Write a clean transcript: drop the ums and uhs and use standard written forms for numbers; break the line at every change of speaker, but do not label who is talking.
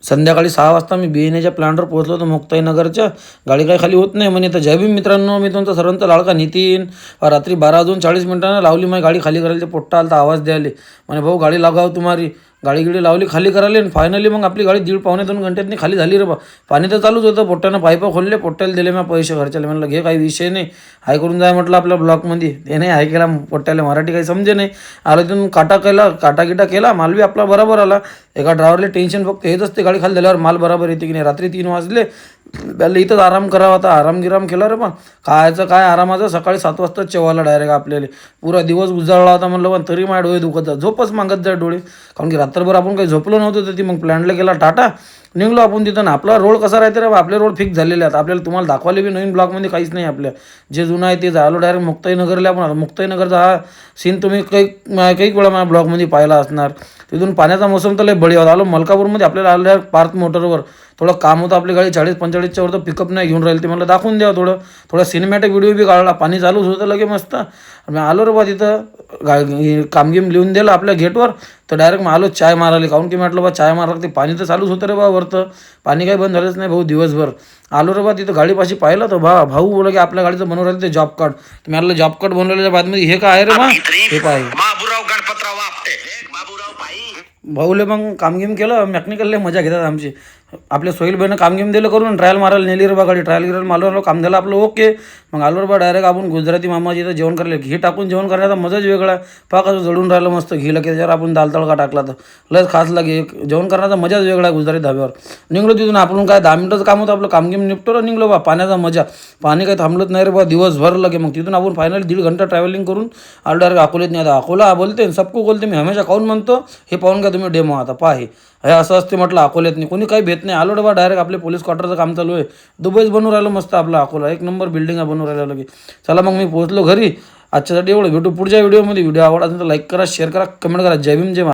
संध्याकाळी 6 वाजता मी BNAच्या प्लांटवर पोहोचलो होतो मुक्ताईनगरच्या. गाडी काही खाली होत नाही म्हणे. तर जय भीम मित्रांनो, मी तुमचा सर्वांचा लाडका नितीन. रात्री 12:40 लावली माझी गाडी खाली करायला. पोट्टा आला तर आवाज द्यायले म्हणे भाऊ गाडी लागाव तुम्हारी. गाडी लावली खाली करायला आणि फायनली मग आपली गाडी 1.5-2 घंट्यातनी खाली झाली रे बा. पाणी तर चालूच होतं. पोट्ट्यानं पाईपं खोलले, पोट्ट्याला दिले मी पैसे खर्चाले. म्हणलं घे काही विषय नाही, हाय करून जाय म्हटलं आपल्या ब्लॉकमध्ये. ते नाही हाय केला. पोट्ट्याला मराठी काही समजे नाही. आलो तिथून काटा केला. माल बी आपला बरोबर आला. एका ड्रायव्हरला टेन्शन फक्त हेच असते गाडी खाली झाल्यावर माल बरोबर येते की नाही. रात्री 3 वाजले. त्याला इथंच आराम करावा होता. आराम केला रे बा. काय आरामाचं. सकाळी 7 वाजता चेवायला डायरेक्ट आपल्याला. पुरा दिवस उजाळला होता म्हणलं, पण तरी माझ्या डोळे दुखत जात. झोपच मागत जाय डोळे. कारण की रात्रभर आपण काही झोपलो नव्हतं. तर ती मग प्लॅनला गेला टाटा. निघलो आपण तिथं. आपला रोड कसा राहते रे बा. आपले रोड फिक्स झालेले आहेत. आपल्याला तुम्हाला दाखवायला बी नवीन ब्लॉकमध्ये काहीच नाही. आपल्या जे जुनं आहे ते झालो डायरेक्ट मुक्ताईनगरला. आपण मुक्ताईनगरचा हा सीन तुम्ही काही वेळा माझ्या ब्लॉकमध्ये पाहिला असणार. तिथून पाण्याचा मोसम तर लय बढिया होता. आलो मलकापूरमध्ये. आपल्याला आलो डायरेक्ट पार्थ मोटरवर. थोडं काम होतं. आपली गाडी 40-45च्या वर तर पिकअप नाही घेऊन राहील. ते मला दाखवून द्या. थोडा सिनेमॅटिक व्हिडिओ बी काढला. पाणी चालूच होतं लगे मस्त. मी आलो रे बा तिथं. कामगिम लिहून दिलं आपल्या गेटवर. तर डायरेक्ट मग आलो चाय मारायला. काहून की म्हटलं बा चाय मारा. ते पाणी तर चालूच होतं रे बा वरतं. पाणी काही बंद झालंच नाही भाऊ दिवसभर. आलो रे बा तिथं गाडीपाशी पाहिलं तर भाऊ बोला की आपल्या गाडीचं बनवून राहिलं ते जॉब कार्ड. तुम्ही म्हटलं जॉब कार्ड बनवलेल्या बादमध्ये हे काय आहे रे बा. हे काय भाऊले मग कामगिम केलं. मेकॅनिकलला मजा घेतात आमची. आपल्या सोहेलबाईनं कामगिम दिलं करून. ट्रायल मारायला नेली रे बा गाडी. ट्रायल मारलो. काम झालं आपलं ओके. मग आलो रे बा डायरेक्ट आपण गुजराती मामाजी इथं जेवण करायला. घी टाकून जेवण करण्याचा मजाच वेगळा आहे. पहा कसं जळून राहिलं मस्त घी लगे. त्याच्यावर आपण दाल तडका टाकला तर लस खास लागे. जेवण करण्याचा मजाच वेगळा आहे गुजराती धाब्यावर. निघलो तिथून. आपण काय 10 मिनिटाचं काम होतं आपलं. कामगिम निपटवलं निघलो बा. पाण्याचा मजा. पाणी काही थांबलंच नाही रे बा दिवसभर लगे. मग तिथून आपण फायनली 1.5 घंटा ट्रॅव्हलिंग करून आलो डायरेक्ट अकोल्यात. नाही आता अकोला बोलते सबको बोलते. मी हमेशा काहून म्हणतो हे पाहून का तुम्ही डेमो आता पहा हे असं असते म्हटलं अकोल्यात नाही कोणी काही भेट नाही. आलो डबा डायरेक्ट आपले पोलीस क्वार्टरचं काम चालू आहे. दुबईच बनवून राहिलं मस्त आपला अकोला. 1 नंबर बिल्डिंग आहे बनवून राहिलं लगे. चला मग मी पोहोचलो घरी. आजच्यासाठी एवढं. भेटू पुढच्या व्हिडिओमध्ये. व्हिडिओ आवडला असेल तर लाईक करा, शेअर करा, कमेंट करा. जय भीम जय